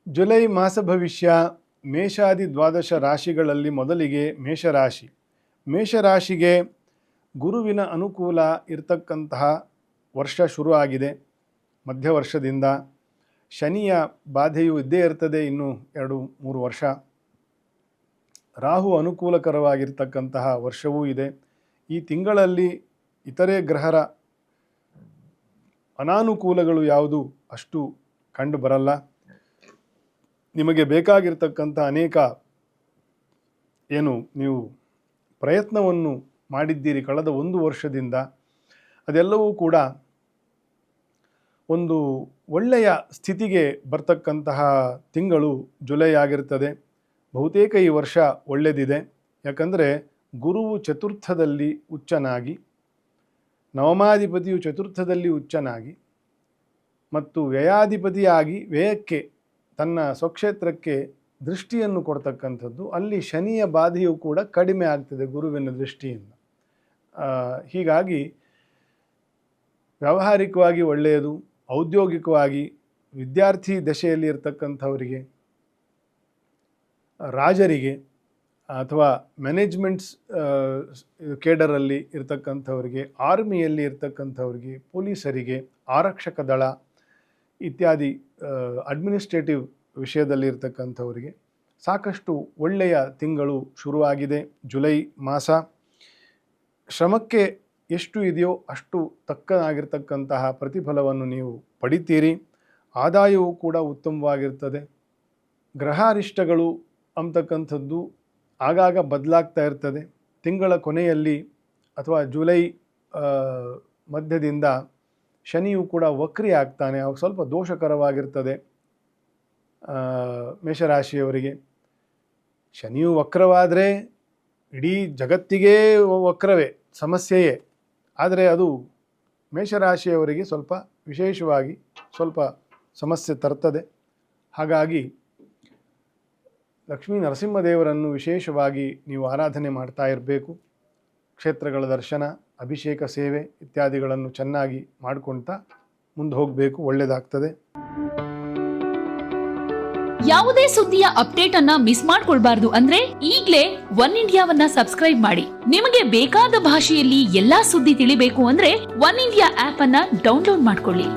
July ಮಾಸ ಭವಿಷ್ಯ ಮೇಷಾದಿ ದ್ವಾದಶ ರಾಶಿಗಳಲ್ಲಿ ಮೊದಲಿಗೆ ಮೇಷರಾಶಿ. ಮೇಷರಾಶಿಗೆ ಗುರುವಿನ ಅನುಕೂಲ ಇರತಕ್ಕಂತಹ ವರ್ಷ ಶುರು ಆಗಿದೆ. ಮಧ್ಯ ವರ್ಷದಿಂದ ಶನಿಯ ಬಾಧೆಯು ಇದ್ದೇ ಇರ್ತದೆ. ಇನ್ನು 2-3 ವರ್ಷ ರಾಹು ಅನುಕೂಲಕರವಾಗಿರ್ತಕ್ಕಂತಹ ವರ್ಷವೂ ಇದೆ. ಈ ತಿಂಗಳಲ್ಲಿ ಇತರೆ ಗ್ರಹರ ಅನಾನುಕೂಲಗಳು ಯಾವುದು ಅಷ್ಟು ಕಂಡು ಬರಲ್ಲ. ನಿಮಗೆ ಬೇಕಾಗಿರ್ತಕ್ಕಂಥ ಅನೇಕ ನೀವು ಪ್ರಯತ್ನವನ್ನು ಮಾಡಿದ್ದೀರಿ ಕಳೆದ 1 ವರ್ಷದಿಂದ, ಅದೆಲ್ಲವೂ ಕೂಡ ಒಂದು ಒಳ್ಳೆಯ ಸ್ಥಿತಿಗೆ ಬರ್ತಕ್ಕಂತಹ ತಿಂಗಳು ಜುಲೈ ಆಗಿರ್ತದೆ. ಬಹುತೇಕ ಈ ವರ್ಷ ಒಳ್ಳೆಯದಿದೆ. ಯಾಕಂದರೆ ಗುರುವು ಚತುರ್ಥದಲ್ಲಿ ಉಚ್ಚನಾಗಿ, ನವಮಾಧಿಪತಿಯು ಚತುರ್ಥದಲ್ಲಿ ಉಚ್ಚನಾಗಿ ಮತ್ತು ವ್ಯಯಾಧಿಪತಿಯಾಗಿ ವ್ಯಯಕ್ಕೆ ತನ್ನ ಸ್ವಕ್ಷೇತ್ರಕ್ಕೆ ದೃಷ್ಟಿಯನ್ನು ಕೊಡ್ತಕ್ಕಂಥದ್ದು. ಅಲ್ಲಿ ಶನಿಯ ಬಾಧೆಯು ಕೂಡ ಕಡಿಮೆ ಆಗ್ತದೆ ಗುರುವಿನ ದೃಷ್ಟಿಯಿಂದ. ಹೀಗಾಗಿ ವ್ಯಾವಹಾರಿಕವಾಗಿ ಒಳ್ಳೆಯದು. ಔದ್ಯೋಗಿಕವಾಗಿ ವಿದ್ಯಾರ್ಥಿ ದಶೆಯಲ್ಲಿ ಇರ್ತಕ್ಕಂಥವರಿಗೆ, ರಾಜರಿಗೆ ಅಥವಾ ಮ್ಯಾನೇಜ್ಮೆಂಟ್ಸ್ ಕೇಡರಲ್ಲಿ ಇರ್ತಕ್ಕಂಥವರಿಗೆ, ಆರ್ಮಿಯಲ್ಲಿ ಇರ್ತಕ್ಕಂಥವರಿಗೆ, ಪೊಲೀಸರಿಗೆ, ಆರಕ್ಷಕ ದಳ ಇತ್ಯಾದಿ ಅಡ್ಮಿನಿಸ್ಟ್ರೇಟಿವ್ ವಿಷಯದಲ್ಲಿ ಇರ್ತಕ್ಕಂಥವರಿಗೆ ಸಾಕಷ್ಟು ಒಳ್ಳೆಯ ತಿಂಗಳು ಶುರುವಾಗಿದೆ ಜುಲೈ ಮಾಸ. ಶ್ರಮಕ್ಕೆ ಎಷ್ಟು ಇದೆಯೋ ಅಷ್ಟು ತಕ್ಕನಾಗಿರ್ತಕ್ಕಂತಹ ಪ್ರತಿಫಲವನ್ನು ನೀವು ಪಡಿತೀರಿ. ಆದಾಯವೂ ಕೂಡ ಉತ್ತಮವಾಗಿರ್ತದೆ. ಗ್ರಹಾರಿಷ್ಟಗಳು ಅಂತಕ್ಕಂಥದ್ದು ಆಗಾಗ ಬದಲಾಗ್ತಾ ಇರ್ತದೆ. ತಿಂಗಳ ಕೊನೆಯಲ್ಲಿ ಅಥವಾ ಜುಲೈ ಮಧ್ಯದಿಂದ ಶನಿಯು ಕೂಡ ವಕ್ರಿ ಆಗ್ತಾನೆ. ಅವು ಸ್ವಲ್ಪ ದೋಷಕರವಾಗಿರ್ತದೆ ಮೇಷರಾಶಿಯವರಿಗೆ. ಶನಿಯು ವಕ್ರವಾದರೆ ಇಡೀ ಜಗತ್ತಿಗೇ ವಕ್ರವೇ, ಸಮಸ್ಯೆಯೇ. ಆದರೆ ಅದು ಮೇಷರಾಶಿಯವರಿಗೆ ಸ್ವಲ್ಪ ವಿಶೇಷವಾಗಿ ಸ್ವಲ್ಪ ಸಮಸ್ಯೆ ತರ್ತದೆ. ಹಾಗಾಗಿ ಲಕ್ಷ್ಮೀ ನರಸಿಂಹದೇವರನ್ನು ವಿಶೇಷವಾಗಿ ನೀವು ಆರಾಧನೆ ಮಾಡ್ತಾ ಇರಬೇಕು. ಕ್ಷೇತ್ರಗಳ ದರ್ಶನ, ಅಭಿಷೇಕ ಸೇವೆ ಇತ್ಯಾದಿಗಳನ್ನು ಚೆನ್ನಾಗಿ ಮಾಡ್ಕೊಳ್ತಾ ಮುಂದೆ ಹೋಗಬೇಕು. ಒಳ್ಳೆಯದಾಗ್ತದೆ. ಯಾವುದೇ ಸುದ್ದಿಯ ಅಪ್ಡೇಟ್ ಅನ್ನ ಮಿಸ್ ಮಾಡ್ಕೊಳ್ಬಾರ್ದು ಅಂದ್ರೆ ಈಗ್ಲೇ ಒನ್ ಇಂಡಿಯಾವನ್ನ ಸಬ್ಸ್ಕ್ರೈಬ್ ಮಾಡಿ. ನಿಮಗೆ ಬೇಕಾದ ಭಾಷೆಯಲ್ಲಿ ಎಲ್ಲಾ ಸುದ್ದಿ ತಿಳಿಬೇಕು ಅಂದ್ರೆ ಒನ್ ಇಂಡಿಯಾ ಆಪ್ ಅನ್ನ ಡೌನ್ಲೋಡ್ ಮಾಡ್ಕೊಳ್ಳಿ.